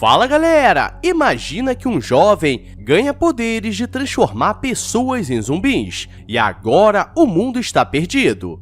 Fala galera, imagina que um jovem ganha poderes de transformar pessoas em zumbis e agora o mundo está perdido.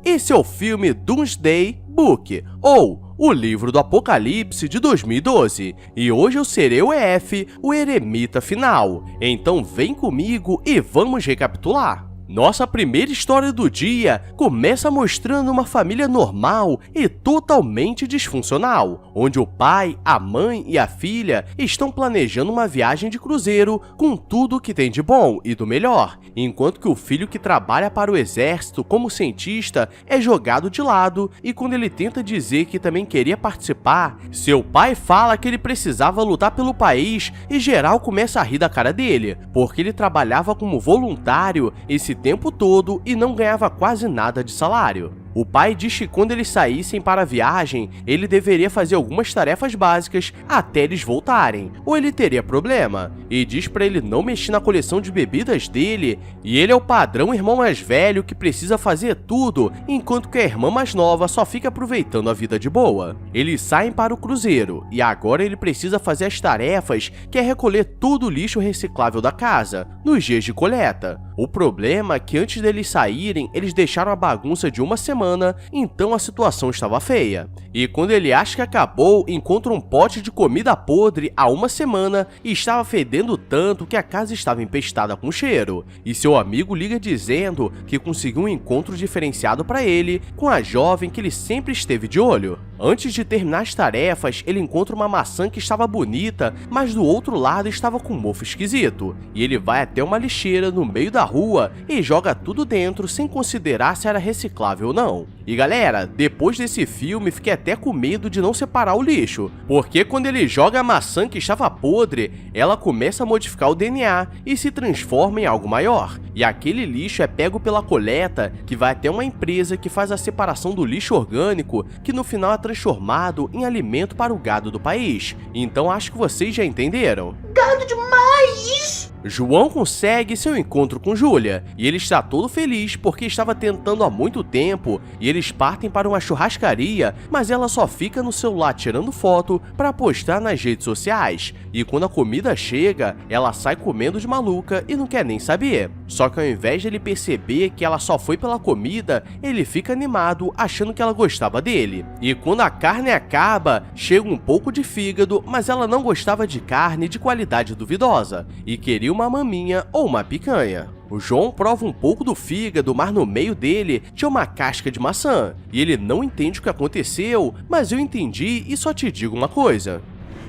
Esse é o filme Doomsday Book, ou O Livro do Apocalipse de 2012, e hoje eu serei o EF, o eremita final. Então vem comigo e vamos recapitular. Nossa primeira história do dia começa mostrando uma família normal e totalmente disfuncional, onde o pai, a mãe e a filha estão planejando uma viagem de cruzeiro com tudo o que tem de bom e do melhor, enquanto que o filho que trabalha para o exército como cientista é jogado de lado e quando ele tenta dizer que também queria participar, seu pai fala que ele precisava lutar pelo país e geral começa a rir da cara dele, porque ele trabalhava como voluntário esse tempo todo e não ganhava quase nada de salário. O pai diz que quando eles saíssem para a viagem, ele deveria fazer algumas tarefas básicas até eles voltarem, ou ele teria problema, e diz para ele não mexer na coleção de bebidas dele, e ele é o padrão irmão mais velho que precisa fazer tudo, enquanto que a irmã mais nova só fica aproveitando a vida de boa. Eles saem para o cruzeiro, e agora ele precisa fazer as tarefas, que é recolher todo o lixo reciclável da casa, nos dias de coleta. O problema é que antes deles saírem, eles deixaram a bagunça de uma semana, então a situação estava feia. E quando ele acha que acabou, encontra um pote de comida podre há uma semana e estava fedendo tanto que a casa estava empestada com cheiro. E seu amigo liga dizendo que conseguiu um encontro diferenciado para ele com a jovem que ele sempre esteve de olho. Antes de terminar as tarefas, ele encontra uma maçã que estava bonita, mas do outro lado estava com um mofo esquisito. E ele vai até uma lixeira no meio da rua e joga tudo dentro sem considerar se era reciclável ou não. E galera, depois desse filme fiquei até com medo de não separar o lixo, porque quando ele joga a maçã que estava podre, ela começa a modificar o DNA e se transforma em algo maior. E aquele lixo é pego pela coleta, que vai até uma empresa que faz a separação do lixo orgânico, que no final é transformado em alimento para o gado do país. Então acho que vocês já entenderam. Gado demais! João consegue seu encontro com Júlia, e ele está todo feliz porque estava tentando há muito tempo, e eles partem para uma churrascaria, mas ela só fica no celular tirando foto para postar nas redes sociais, e quando a comida chega, ela sai comendo de maluca e não quer nem saber. Só que ao invés de ele perceber que ela só foi pela comida, ele fica animado achando que ela gostava dele. E quando a carne acaba, chega um pouco de fígado, mas ela não gostava de carne de qualidade duvidosa, e queria uma maminha ou uma picanha. O João prova um pouco do fígado, mas no meio dele tinha uma casca de maçã, e ele não entende o que aconteceu, mas eu entendi e só te digo uma coisa.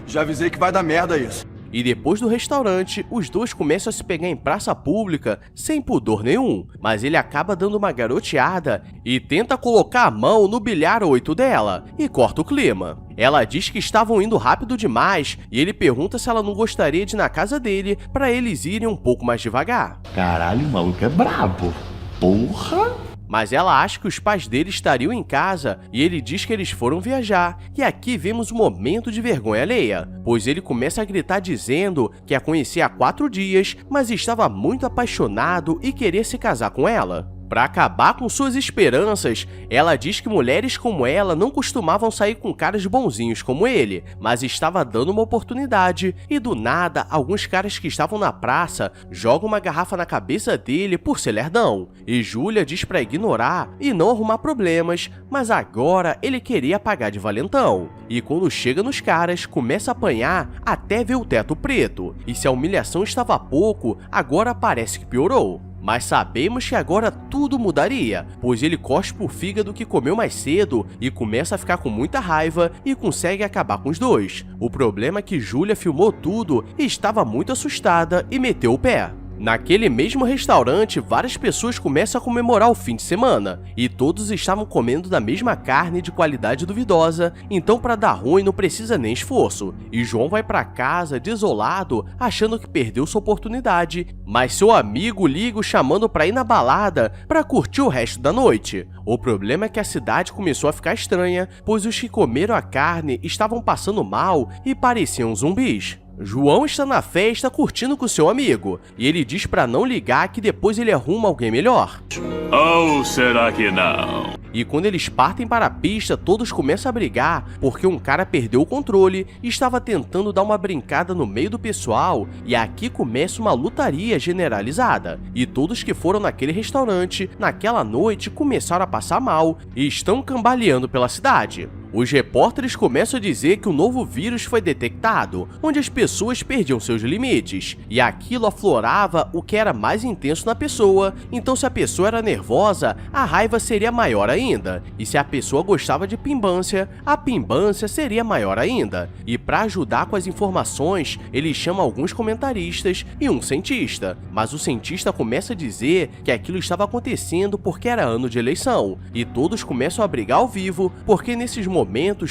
Já avisei que vai dar merda isso. E depois do restaurante, os dois começam a se pegar em praça pública sem pudor nenhum, mas ele acaba dando uma garoteada e tenta colocar a mão no bilhar 8 dela e corta o clima. Ela diz que estavam indo rápido demais e ele pergunta se ela não gostaria de ir na casa dele para eles irem um pouco mais devagar. Caralho, o maluco é brabo. Porra! Mas ela acha que os pais dele estariam em casa e ele diz que eles foram viajar. E aqui vemos um momento de vergonha alheia, pois ele começa a gritar dizendo que a conhecia há 4 dias, mas estava muito apaixonado e queria se casar com ela. Para acabar com suas esperanças, ela diz que mulheres como ela não costumavam sair com caras bonzinhos como ele, mas estava dando uma oportunidade e do nada, alguns caras que estavam na praça jogam uma garrafa na cabeça dele por ser lerdão. E Júlia diz para ignorar e não arrumar problemas, mas agora ele queria pagar de valentão. E quando chega nos caras, começa a apanhar até ver o teto preto. E se a humilhação estava pouco, agora parece que piorou. Mas sabemos que agora tudo mudaria, pois ele cospe o fígado que comeu mais cedo e começa a ficar com muita raiva e consegue acabar com os dois. O problema é que Júlia filmou tudo e estava muito assustada e meteu o pé. Naquele mesmo restaurante, várias pessoas começam a comemorar o fim de semana, e todos estavam comendo da mesma carne de qualidade duvidosa, então para dar ruim não precisa nem esforço. E João vai para casa desolado, achando que perdeu sua oportunidade, mas seu amigo liga o chamando para ir na balada para curtir o resto da noite. O problema é que a cidade começou a ficar estranha, pois os que comeram a carne estavam passando mal e pareciam zumbis. João está na festa curtindo com seu amigo, e ele diz para não ligar que depois ele arruma alguém melhor. Ou será que não? E quando eles partem para a pista, todos começam a brigar porque um cara perdeu o controle e estava tentando dar uma brincada no meio do pessoal, e aqui começa uma lutaria generalizada. E todos que foram naquele restaurante naquela noite começaram a passar mal e estão cambaleando pela cidade. Os repórteres começam a dizer que um novo vírus foi detectado, onde as pessoas perdiam seus limites, e aquilo aflorava o que era mais intenso na pessoa. Então, se a pessoa era nervosa, a raiva seria maior ainda, e se a pessoa gostava de pimbância, a pimbância seria maior ainda. E para ajudar com as informações, ele chama alguns comentaristas e um cientista, mas o cientista começa a dizer que aquilo estava acontecendo porque era ano de eleição, e todos começam a brigar ao vivo, porque nesses momentos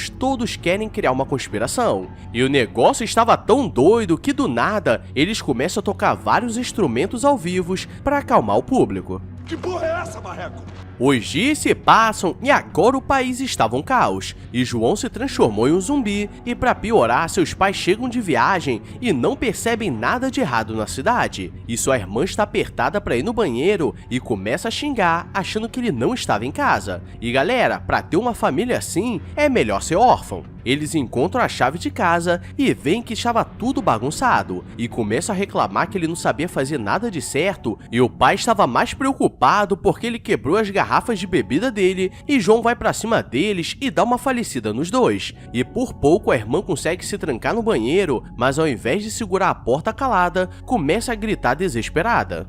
todos querem criar uma conspiração. E o negócio estava tão doido que do nada eles começam a tocar vários instrumentos ao vivo para acalmar o público. Que porra é essa, Marreco? Os dias se passam e agora o país estava um caos, e João se transformou em um zumbi, e para piorar, seus pais chegam de viagem e não percebem nada de errado na cidade, e sua irmã está apertada para ir no banheiro e começa a xingar, achando que ele não estava em casa. E galera, para ter uma família assim, é melhor ser órfão. Eles encontram a chave de casa e veem que estava tudo bagunçado, e começam a reclamar que ele não sabia fazer nada de certo, e o pai estava mais preocupado porque ele quebrou as garrafas de bebida dele, e João vai pra cima deles e dá uma falecida nos dois. E por pouco a irmã consegue se trancar no banheiro, mas ao invés de segurar a porta calada, começa a gritar desesperada.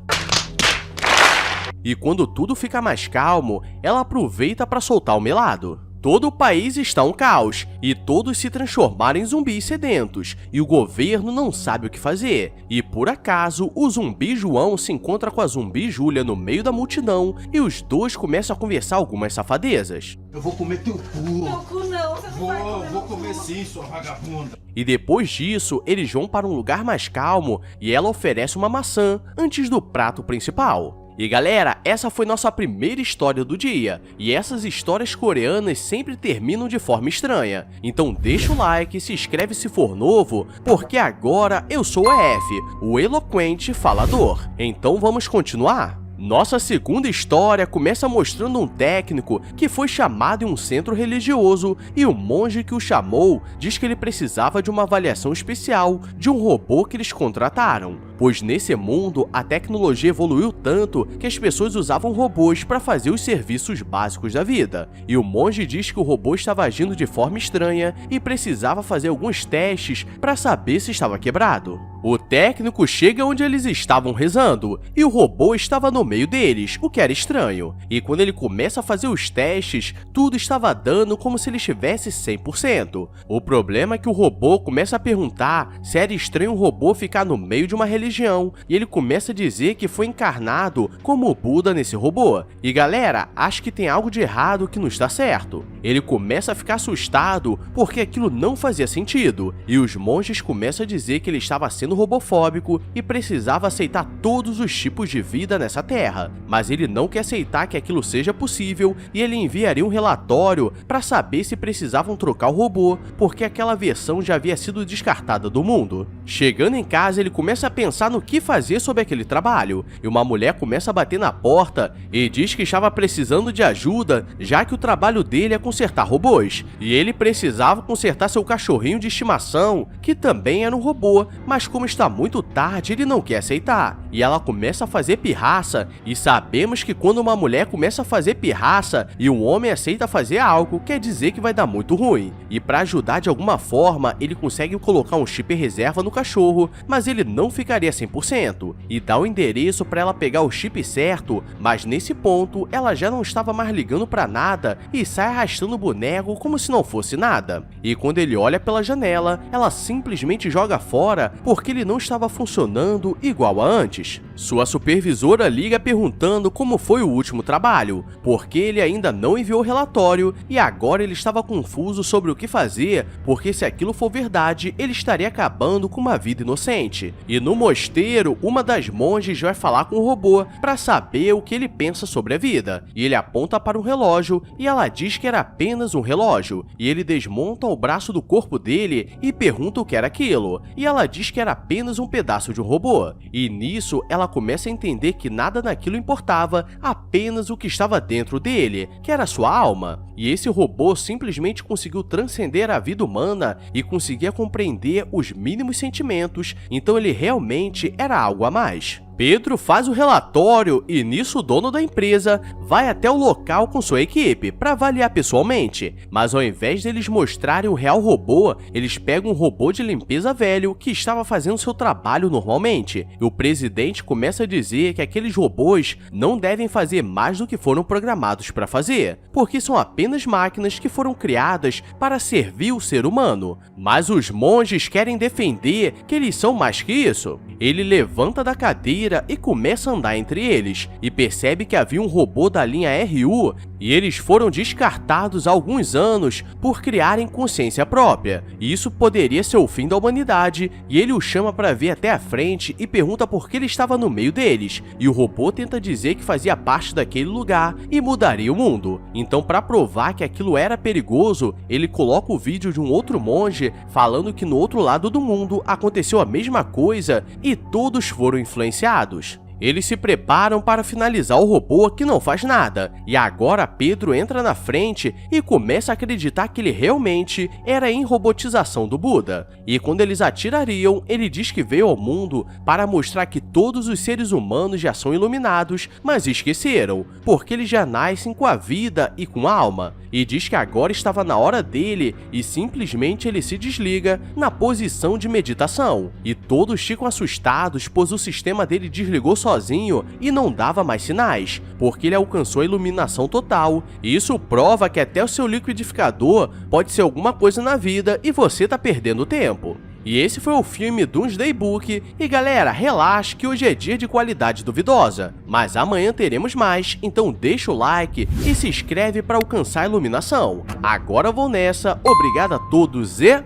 E quando tudo fica mais calmo, ela aproveita para soltar o melado. Todo o país está um caos, e todos se transformaram em zumbis sedentos, e o governo não sabe o que fazer. E por acaso, o zumbi João se encontra com a zumbi Júlia no meio da multidão, e os dois começam a conversar algumas safadezas. Eu vou comer teu cu. Meu cu não, você não vai comer Vou meu comer cu. sim, sua vagabunda. E depois disso, eles vão para um lugar mais calmo, e ela oferece uma maçã antes do prato principal. E galera, essa foi nossa primeira história do dia, e essas histórias coreanas sempre terminam de forma estranha. Então deixa o like, se inscreve se for novo, porque agora eu sou o EF, o eloquente falador. Então vamos continuar? Nossa segunda história começa mostrando um técnico que foi chamado em um centro religioso, e o monge que o chamou diz que ele precisava de uma avaliação especial de um robô que eles contrataram, pois nesse mundo a tecnologia evoluiu tanto que as pessoas usavam robôs para fazer os serviços básicos da vida. E o monge diz que o robô estava agindo de forma estranha e precisava fazer alguns testes para saber se estava quebrado. O técnico chega onde eles estavam rezando, e o robô estava no meio deles, o que era estranho. E quando ele começa a fazer os testes, tudo estava dando como se ele estivesse 100%. O problema é que o robô começa a perguntar se era estranho o robô ficar no meio de uma religião, e ele começa a dizer que foi encarnado como o Buda nesse robô. E galera, acho que tem algo de errado que não está certo. Ele começa a ficar assustado porque aquilo não fazia sentido, e os monges começam a dizer que ele estava sendo robofóbico e precisava aceitar todos os tipos de vida nessa terra, mas ele não quer aceitar que aquilo seja possível, e ele enviaria um relatório para saber se precisavam trocar o robô, porque aquela versão já havia sido descartada do mundo. Chegando em casa, ele começa a pensar no que fazer sobre aquele trabalho, e uma mulher começa a bater na porta e diz que estava precisando de ajuda, já que o trabalho dele é consertar robôs, e ele precisava consertar seu cachorrinho de estimação, que também era um robô, mas como está muito tarde, ele não quer aceitar. E ela começa a fazer pirraça, e sabemos que quando uma mulher começa a fazer pirraça e um homem aceita fazer algo, quer dizer que vai dar muito ruim. E para ajudar de alguma forma, ele consegue colocar um chip reserva no cachorro, mas ele não ficaria 100%, e dá o endereço para ela pegar o chip certo, mas nesse ponto ela já não estava mais ligando para nada e sai arrastando o boneco como se não fosse nada. E quando ele olha pela janela, ela simplesmente joga fora porque ele não estava funcionando igual a antes. Sua supervisora liga perguntando como foi o último trabalho, porque ele ainda não enviou o relatório, e agora ele estava confuso sobre o que fazer, porque se aquilo for verdade, ele estaria acabando com uma vida inocente. E no mosteiro, uma das monges vai falar com o robô para saber o que ele pensa sobre a vida, e ele aponta para um relógio e ela diz que era apenas um relógio, e ele desmonta o braço do corpo dele e pergunta o que era aquilo, e ela diz que era apenas um pedaço de um robô. E nisso isso, ela começa a entender que nada naquilo importava, apenas o que estava dentro dele, que era sua alma. E esse robô simplesmente conseguiu transcender a vida humana e conseguia compreender os mínimos sentimentos, então ele realmente era algo a mais. Pedro faz o relatório e nisso o dono da empresa vai até o local com sua equipe para avaliar pessoalmente, mas ao invés deles mostrarem o real robô, eles pegam um robô de limpeza velho que estava fazendo seu trabalho normalmente, e o presidente começa a dizer que aqueles robôs não devem fazer mais do que foram programados para fazer, porque são apenas máquinas que foram criadas para servir o ser humano. Mas os monges querem defender que eles são mais que isso. Ele levanta da cadeira e começa a andar entre eles, e percebe que havia um robô da linha RU e eles foram descartados há alguns anos por criarem consciência própria. E isso poderia ser o fim da humanidade, e ele o chama para vir até a frente e pergunta por que ele estava no meio deles, e o robô tenta dizer que fazia parte daquele lugar e mudaria o mundo. Então, para provar que aquilo era perigoso, ele coloca o vídeo de um outro monge falando que no outro lado do mundo aconteceu a mesma coisa e todos foram influenciados. Eles se preparam para finalizar o robô que não faz nada, e agora Pedro entra na frente e começa a acreditar que ele realmente era a enrobotização do Buda. E quando eles atirariam, ele diz que veio ao mundo para mostrar que todos os seres humanos já são iluminados, mas esqueceram, porque eles já nascem com a vida e com a alma. E diz que agora estava na hora dele e simplesmente ele se desliga na posição de meditação. E todos ficam assustados, pois o sistema dele desligou sozinho e não dava mais sinais, porque ele alcançou a iluminação total. E isso prova que até o seu liquidificador pode ser alguma coisa na vida e você tá perdendo tempo. E esse foi o filme Doomsday Book, e galera, relaxe que hoje é dia de qualidade duvidosa, mas amanhã teremos mais, então deixa o like e se inscreve para alcançar a iluminação. Agora eu vou nessa, obrigado a todos e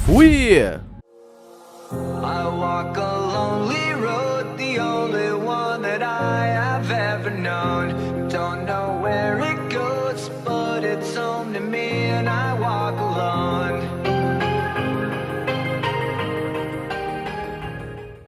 fui! I walk a lonely road, the only one that I have ever known. Don't know where it